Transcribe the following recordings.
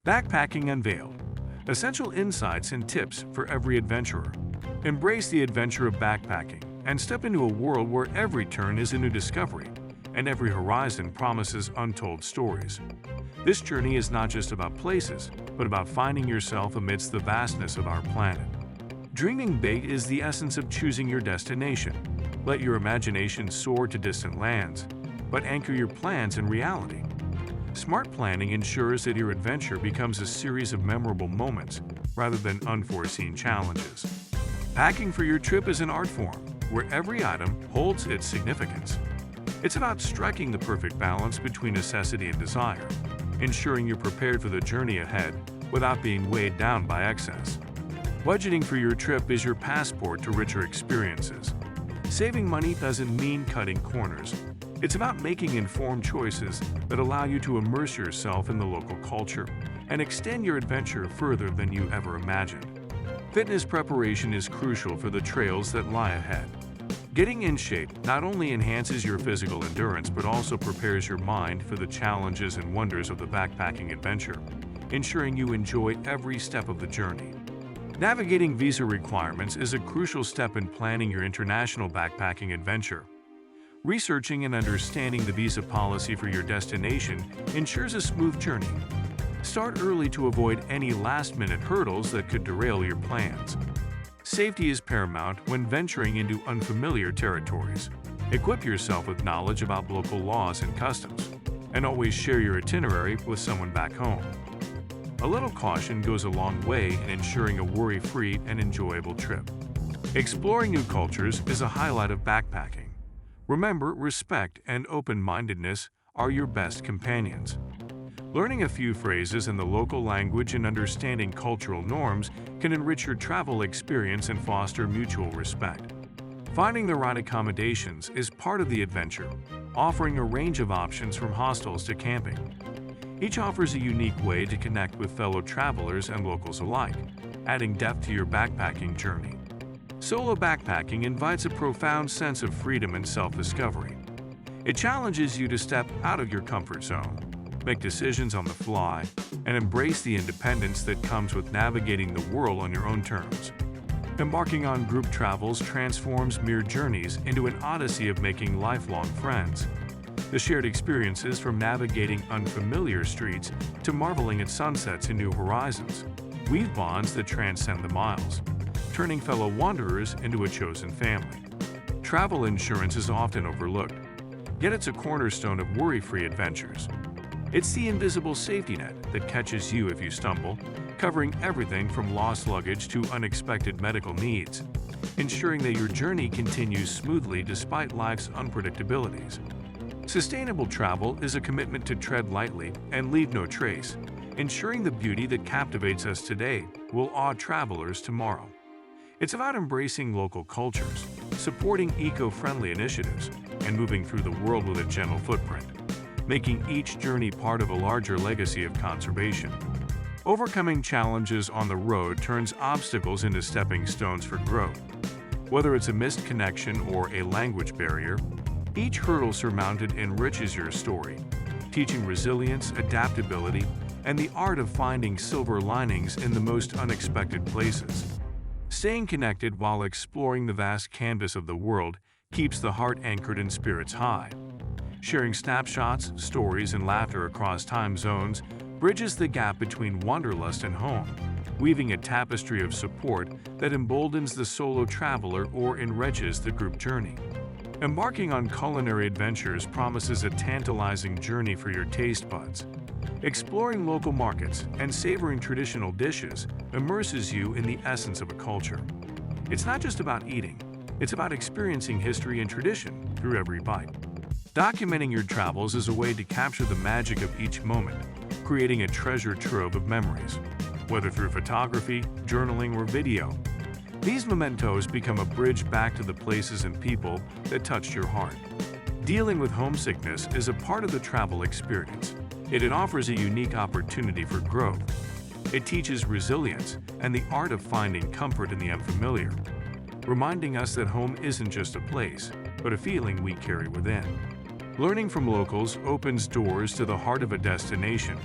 Backpacking Unveiled: Essential insights and tips for every adventurer. Embrace the adventure of backpacking and step into a world where every turn is a new discovery and every horizon promises untold stories. This journey is not just about places, but about finding yourself amidst the vastness of our planet. Dreaming big is the essence of choosing your destination. Let your imagination soar to distant lands, but anchor your plans in reality. Smart planning ensures that your adventure becomes a series of memorable moments rather than unforeseen challenges. Packing for your trip is an art form where every item holds its significance. It's about striking the perfect balance between necessity and desire, ensuring you're prepared for the journey ahead without being weighed down by excess. Budgeting for your trip is your passport to richer experiences. Saving money doesn't mean cutting corners. It's about making informed choices that allow you to immerse yourself in the local culture and extend your adventure further than you ever imagined. Fitness preparation is crucial for the trails that lie ahead. Getting in shape not only enhances your physical endurance but also prepares your mind for the challenges and wonders of the backpacking adventure, ensuring you enjoy every step of the journey. Navigating visa requirements is a crucial step in planning your international backpacking adventure. Researching and understanding the visa policy for your destination ensures a smooth journey. Start early to avoid any last-minute hurdles that could derail your plans. Safety is paramount when venturing into unfamiliar territories. Equip yourself with knowledge about local laws and customs, and always share your itinerary with someone back home. A little caution goes a long way in ensuring a worry-free and enjoyable trip. Exploring new cultures is a highlight of backpacking. Remember, respect and open-mindedness are your best companions. Learning a few phrases in the local language and understanding cultural norms can enrich your travel experience and foster mutual respect. Finding the right accommodations is part of the adventure, offering a range of options from hostels to camping. Each offers a unique way to connect with fellow travelers and locals alike, adding depth to your backpacking journey. Solo backpacking invites a profound sense of freedom and self-discovery. It challenges you to step out of your comfort zone, make decisions on the fly, and embrace the independence that comes with navigating the world on your own terms. Embarking on group travels transforms mere journeys into an odyssey of making lifelong friends. The shared experiences from navigating unfamiliar streets to marveling at sunsets and new horizons weave bonds that transcend the miles, turning fellow wanderers into a chosen family. Travel insurance is often overlooked, yet it's a cornerstone of worry-free adventures. It's the invisible safety net that catches you if you stumble, covering everything from lost luggage to unexpected medical needs, ensuring that your journey continues smoothly despite life's unpredictabilities. Sustainable travel is a commitment to tread lightly and leave no trace, ensuring the beauty that captivates us today will awe travelers tomorrow. It's about embracing local cultures, supporting eco-friendly initiatives, and moving through the world with a gentle footprint, making each journey part of a larger legacy of conservation. Overcoming challenges on the road turns obstacles into stepping stones for growth. Whether it's a missed connection or a language barrier, each hurdle surmounted enriches your story, teaching resilience, adaptability, and the art of finding silver linings in the most unexpected places. Staying connected while exploring the vast canvas of the world keeps the heart anchored and spirits high. Sharing snapshots, stories, and laughter across time zones bridges the gap between wanderlust and home, weaving a tapestry of support that emboldens the solo traveler or enriches the group journey. Embarking on culinary adventures promises a tantalizing journey for your taste buds. Exploring local markets and savoring traditional dishes immerses you in the essence of a culture. It's not just about eating, it's about experiencing history and tradition through every bite. Documenting your travels is a way to capture the magic of each moment, creating a treasure trove of memories. Whether through photography, journaling, or video, these mementos become a bridge back to the places and people that touched your heart. Dealing with homesickness is a part of the travel experience. It offers a unique opportunity for growth. It teaches resilience and the art of finding comfort in the unfamiliar, reminding us that home isn't just a place, but a feeling we carry within. Learning from locals opens doors to the heart of a destination,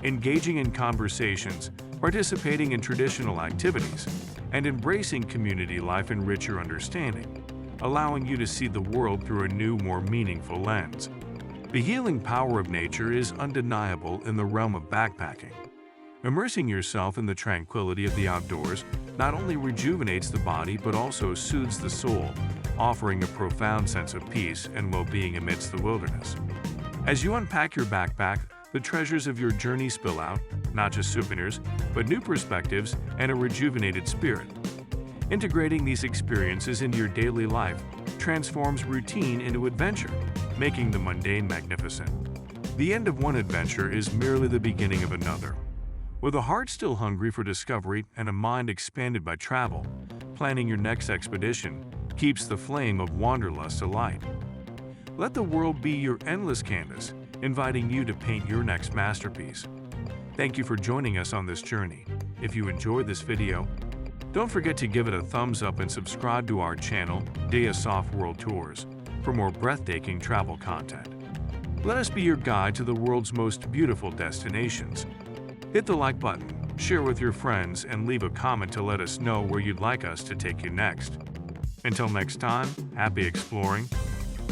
engaging in conversations, participating in traditional activities, and embracing community life enrich your understanding, allowing you to see the world through a new, more meaningful lens. The healing power of nature is undeniable in the realm of backpacking. Immersing yourself in the tranquility of the outdoors not only rejuvenates the body but also soothes the soul, offering a profound sense of peace and well-being amidst the wilderness. As you unpack your backpack, the treasures of your journey spill out, not just souvenirs, but new perspectives and a rejuvenated spirit. Integrating these experiences into your daily life transforms routine into adventure, making the mundane magnificent. The end of one adventure is merely the beginning of another. With a heart still hungry for discovery and a mind expanded by travel, planning your next expedition keeps the flame of wanderlust alight. Let the world be your endless canvas, inviting you to paint your next masterpiece. Thank you for joining us on this journey. If you enjoyed this video, don't forget to give it a thumbs up and subscribe to our channel, DeyaSoft World Tours, for more breathtaking travel content. Let us be your guide to the world's most beautiful destinations. Hit the like button, share with your friends, and leave a comment to let us know where you'd like us to take you next. Until next time, happy exploring